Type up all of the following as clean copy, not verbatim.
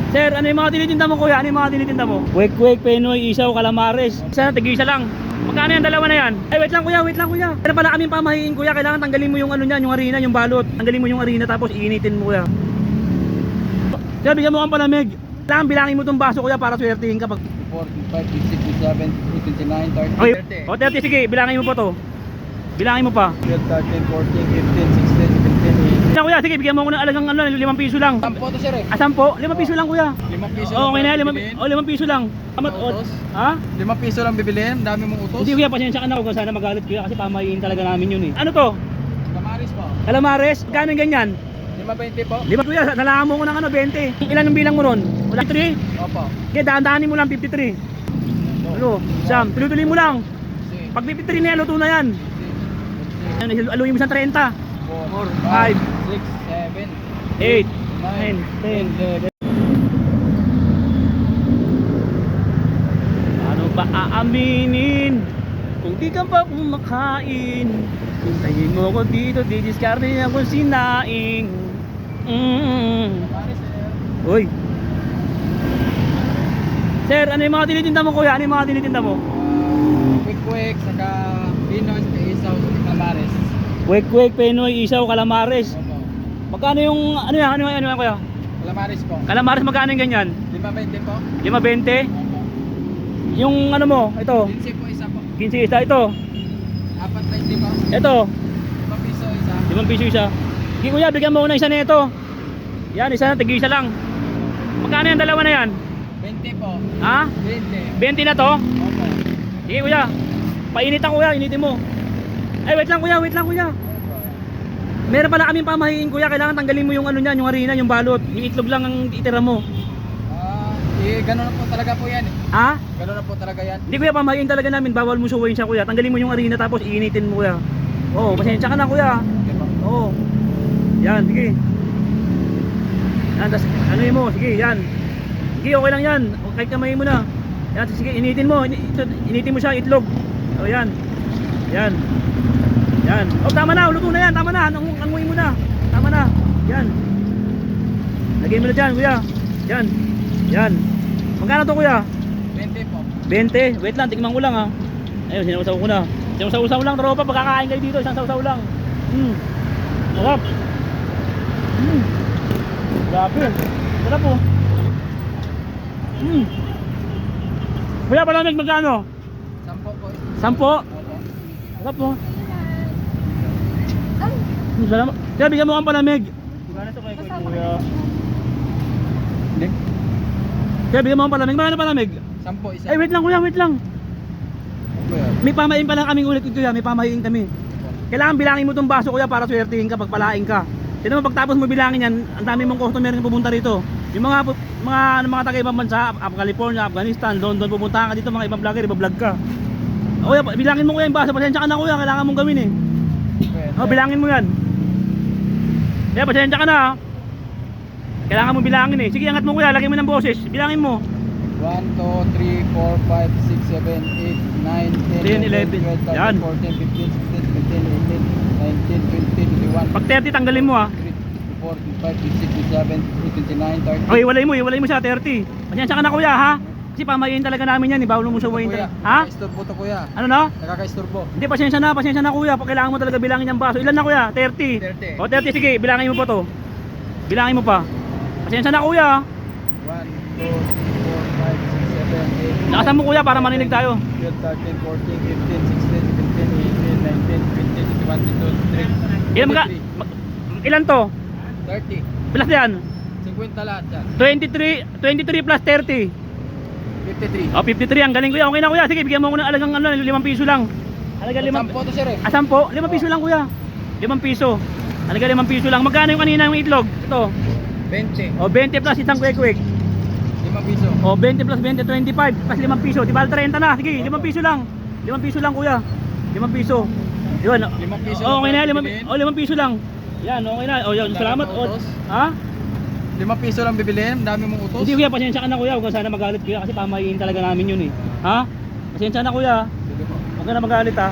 Sir, ano yung mga tinitinda mo kuya? Ano yung mga tinitinda mo? Wake, Penoy, isaw, calamares. Isa na, tig-isa lang. Magkano yan? Dalawa na yan? Ay, wait lang kuya. Pero pala kaming pamahiin kuya. Kailangan tanggalin mo yung ano niyan, yung harina, yung balot. Tanggalin mo yung harina tapos iinitin mo kuya. Sir, bigyan mo kang palamig. Kailangan bilangin mo tong baso kuya para swertihin ka pag... 45, 56, 27, 29, 30, Okay. 30. O 30, sige, bilangin mo pa to. Bilangin mo pa. 12, 13, 14, 15, 16, 17, 18. Yan kuya, sige, bigyan mo ako ng alagang ano, 5 piso lang. 10 to sir eh. 10? 5 piso lang kuya. 5 piso Oh, okay na, lang 5 piso lang. Amat, Utos? ha? 5 piso lang bibiliin, dami mong utos. Hindi kuya, pasensya ka na kung sana magalit kuya kasi pamahiin talaga namin yun eh. Ano to? Kamaris po. Calamares? Gano'n ganyan? 5.20 po. 5 kuya, nalaman mo ko ng ano, 20. Ilan ang bilang mo ron? Wala 3? Opo. Kaya dahan-dahanin mo lang 53. Ano? Sam, tuloy-tuloy mo lang. Pag 53 na yan, luto na yan. Aluin mo sa 30. 4, 5, 6, 7, 8, 9, 10. Ano ba aaminin kung di ka pa kumakain? Hintayin mo ko dito, didiskarte ako sinaing. Uy. Sir, ano yung mga tinitinda mo kuya? Ano yung mga tinitinda mo? Quick, saka Pinoy, isaw, Calamares. Wake, Penoy, isaw, calamares. Opo. Magkano yung ano yan kuya? Calamares po. Calamares magkano yung ganyan? 5.20 po. 5.20? Yung ano mo, ito, 15 po isa po. 15 isa, ito, 4.20 po. ito, 5 piso isa. 5 piso isa. Sige kuya, bigyan mo ko ng isa nito. Yan, isa na, tig-isa lang. Magkano yan, dalawa na yan? 20 po. Ha? 20. 20 na to? Opo. Sige kuya, painitan kuya, initin mo. Ay, wait lang kuya. Meron pala kaming pamahiin kuya, kailangan tanggalin mo yung ano niyan, yung harina, yung balot. Yung itlog lang ang itira mo. Gano'n na po talaga po yan eh. Ha? Gano'n na po talaga yan. Hindi kuya, pamahiin talaga namin, bawal mo suwayin siya kuya. Tanggalin mo yung harina tapos iinitin mo kuya. Oo, pasensya ka na kuya. Okay po. Oo. Yan, sige. Yan, tas ano mo, sige, yan. Sige, okay lang yan. Kahit kamayin mo na. Yan, sige, initin mo. Initin mo siya, itlog. O, yan. Yan. Yan. O, tama na, luto na yan, tama na. Anguin mo na. Tama na. Yan. Lagay mo na dyan, kuya. Yan. Yan. Magkano to, kuya? 20 po. 20. Wait lang, tignan ko lang ha. Ayun, sinausaw ko na. Sinausaw lang, tropa. Pagkakain kayo dito, isang sausaw lang. Sarap. Grabe. Sarap po. Kuya, palamig magkano? 10 po. 10? Opo. Sarap po. Salamat. Kaya bigyan mo kang palamig. Gano'n to kay kuya? Hindi. Kaya bigyan mo kang palamig. Magkano palamig? 10 isa. Ay, wait lang kuya, wait lang. Opo yan. May pamahiin pa lang kaming ulit kuya, may pamahiin kami. Kailangan bilangin mo tong baso kuya para swertihin ka, pagpalain ka. Sino mo pagtapos mo bilangin yan, ang dami mong customer na pupunta rito. Yung mga taga ibang bansa, California, Afghanistan, London, pupunta ka dito, mga ibang vlogger, iba-vlog ka. O kuya, bilangin mo kuya yung baso, pasensya ka na kuya, kailangan mong gawin eh. O, bilangin mo yan. Kaya pasensya ka na ha. Kailangan mo bilangin eh. Sige, angat mo kuya, lagay mo ng boses, bilangin mo. 1, 2, 3, 4, 5, 6, 7, 8, 9, 10, 11, 12, 13, Yan. 14, 15, 16, 17, 18, 19, 20, 21. Pag 30, tanggalin mo ha. 4, 5, 6, 7, 8, 29, 30. Okay, iwalay mo siya, 30. Pasensya ka na kuya ha. Kasi pamahiin talaga namin yan, bawal mo suwayin Kuya, talaga. Ha? nakaka-isturbo to kuya. Ano na? Nakaka-isturbo. Hindi, pasensya na kuya. Kailangan mo talaga bilangin yung baso. Ilan na kuya? 30. 30. O 30, sige, bilangin mo pa to. Bilangin mo pa. Pasensya na kuya. 1, 2, 4, 5, 6, 7, 8. Lakasan mo kuya para marinig tayo. 12, 13, 14, 15, 16, 17, 18, 19, 20, 21, 22, 23. Ilan to? 30. Plus yan? 50 lahat yan. 23 plus 30. 53. O 53, ang galing kuya. Okay na kuya. Sige, bigyan mo ko ng alagang 5 piso lang. Alagang 5. 10 to sir eh. 10? 5 piso lang kuya. 5 piso. Alagang 5 piso lang. Magkano yung kanina yung itlog? Ito. 20. O 20 plus isang kwek-kwek. 5 piso. O 20 plus 20, 25 plus 5 piso. Di ba 30 na? Sige, 5 piso lang. 5 piso lang kuya. 5 piso. Yun. 5 piso. O, okay na. 5 bibiliin. piso lang. Yan, okay na. O, yun. Salamat. O, ha? 5 piso lang bibiliin, dami mong utos. Hindi kuya, pasensya ka na kuya. Huwag ka sana magalit kuya kasi pamahiin talaga namin yun eh. Ha? Pasensya na kuya. Sige po. Huwag ka na magalit ha.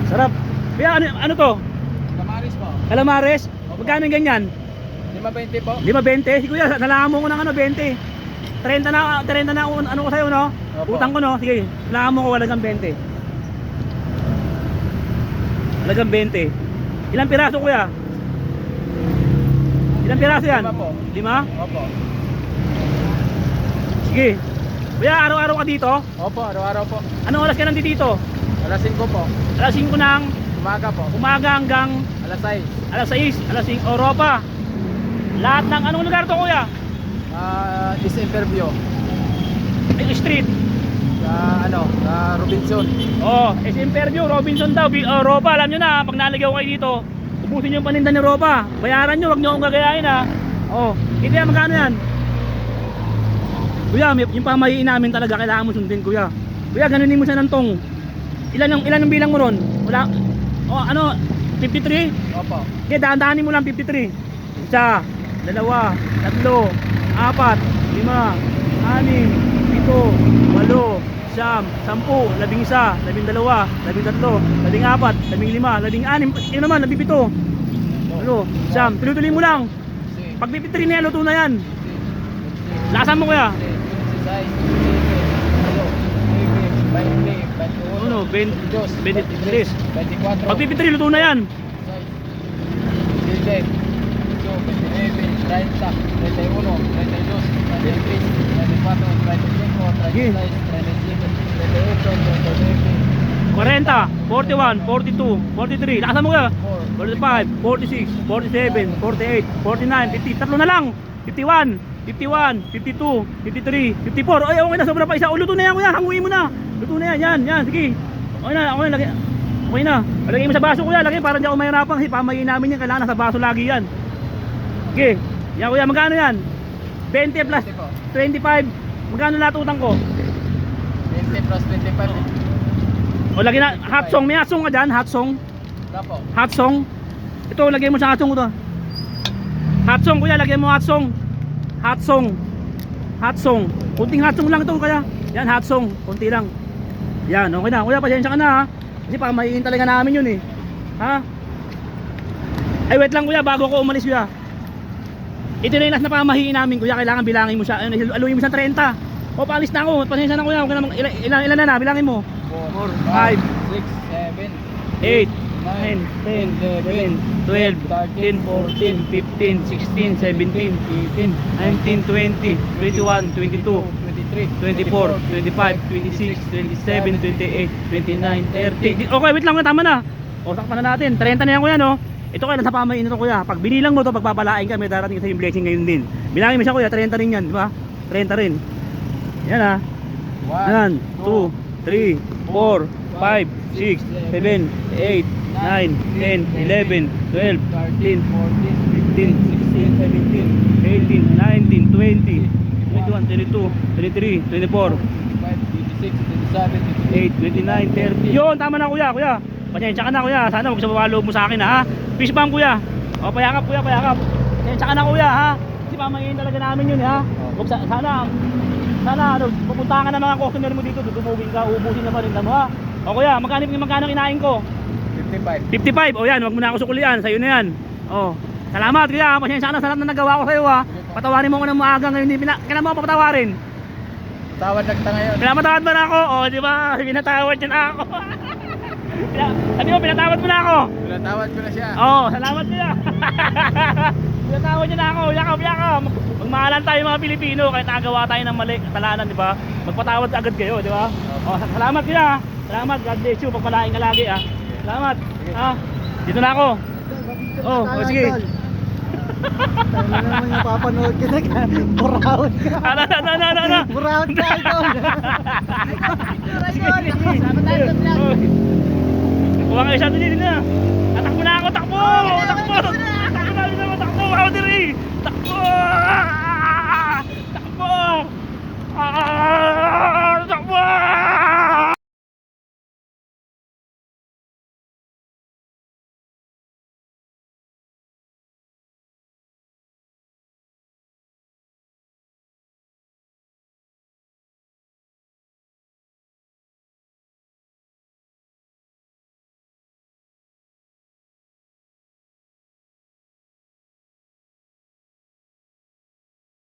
Sarap. Kuya, ano to? Calamares, magkano yung ganyan? 5.20 po. 5.20. Si kuya, nalangan mo ko ng ano, 20. 30 na ano ko sa'yo, no? Opo. Utang ko, no? Sige, nalangan mo ko halagang 20. Halagang 20. Ilang piraso, kuya? Ilang piraso yan? 5 po. 5? Opo. Sige. Kuya, araw-araw ka dito? Opo, araw-araw po. Anong oras ka nandito dito? Alas 5 po. Alas 5 ng Umaga po. umaga hanggang Alas 6. alas 6, alas 5, Europa. Lahat ng anong lugar to, kuya? Is interview. Ay, street. Sa Robinson. Oh, SM Fairview, Robinson daw, Europa. Alam nyo na, pag nalagaw kayo dito, ubusin nyo yung paninda ni Europa. Bayaran nyo, wag nyo akong gagayahin ha. Oh, hindi yan, magkano yan? Kuya, yung pamahiin namin talaga, kailangan mo sundin, kuya. Kuya, ganunin mo siya ng tong. Ilan ang bilang mo ron? Wala. Oh, ano? 53? Opo. Okay, dahan-dahanin mo lang 53. Isa, dalawa, tatlo, apat, lima, anim, pito, walo, siyam, 10, 11, 12, 13, 14, 15, 16, yun naman, 17. Walo, siyam, tuloy-tuloy mo lang. Pag 53 na yan, luto na yan. Lakasan mo, kuya. 23. Pag 53, luto na yan. 40, 41, 42, 43. Lakasan mo, kuya. 45, 46, 47, 48, 49, 50. Tatlo na lang. 51, 51, 52, 53, 54. Ay, okay na, sobra pa isa. O, luto na yan, kuya. Hanguin mo na. Luto na yan, yan. Sige. Okay na, lagay. Okay na. Lagay mo sa baso, kuya. Lagay para hindi ako mahirapan. Kasi pamayin namin yan. Kailangan nasa baso lagi yan. Sige. Yan, kuya. Magkano yan? 20 plus 25. Magkano lahat utang ko? 20 plus 25. O, lagay na. Hot song. May hot song ka dyan? Hot song. Opo. Hot song. Ito, lagay mo sa hot song ko to. Hot song, kuya. Lagay mo hot song. Hot song. Hot song. Kunting hot song lang ito, kaya. Yan, hot song. Kunti lang. Yan, okay na. Kuya, pasensya ka na, ha. Kasi pamahiin talaga namin yun, eh. Ha? Ay, wait lang, kuya. Bago ako umalis, kuya. Ito na yung last na pamahiin namin, kuya. Kailangan bilangin mo siya. Aluin mo siya 30. O, paalis na ako. Pasensya na, kuya. Okay na, ilan na? Bilangin mo. 4, 5, 6, 7, 8, 9, 10, 11, 12, 13, 14, 15, 16, 17, 18, 19, 20, 21, 22, 23, 24, 25, 26, 27, 28, 29, 30. Okay, wait lang, tama na. O, sakpan na natin. 30 na yan, kuya, no? Ito kaya nasa pamain ito, kuya. Pag binilang mo to, pagpapalain ka, may darating sa yung blessing ngayon din. Bilangin mo siya, kuya. 30 rin yan, di ba? 30 rin. Yan, ha. 1, 2, 3, 4, 5, 6, 7, 8, 9, 10, 11, 12, 13, 14, 15, 16, 17, 18, 19, 20, 21, 22, 23, 24, 26, 27, 8, 29, 30. Yun, tama na, kuya. Kuya, pasensya ka na, kuya. Sana huwag sa babaloob mo sa akin, ha. Fish bang, kuya. O, payakap, kuya, payakap. Pasensya ka na, kuya, ha. Kasi pamayin talaga namin yun, ha. Huwag sana ano, pupunta ka ng mga customer mo dito, dudumugin ka, ubusin naman rin mo, ha. O, kuya, magkano kinain ko? 55. 55. O, yan, wag mo na ako sukulian, sa'yo na yan. O, salamat, kuya. Pasensya ka na sa lahat na nagawa ko sa'yo, ha. Patawarin mo ko ng maaga ngayon. Kailan mo ako papatawarin? Tawad lang ta ngayon. Pinapatawad mo na ako. O, di ba? Pinatawad niya na ako. Sabi mo, pinatawad mo na ako. Pinatawad ko na siya. Oo, salamat kuya. Pinatawad niya na ako. Yakap. Magmahalan tayo mga Pilipino. Kahit nagawa tayo ng mali, kasalanan, di ba? Magpatawad agad kayo, di ba? O, salamat kuya. Salamat. God bless you. Pagpalain ka lagi, ha. Salamat. Ha? Dito na ako. Oh, sige. Ano naman yung papanood ka na burahon ka. Ano? Burahon ka ito. Kuha kayo sa atin din na. Tatakbo na ako, takbo! Takbo! Takbo! Ako diri! Takbo!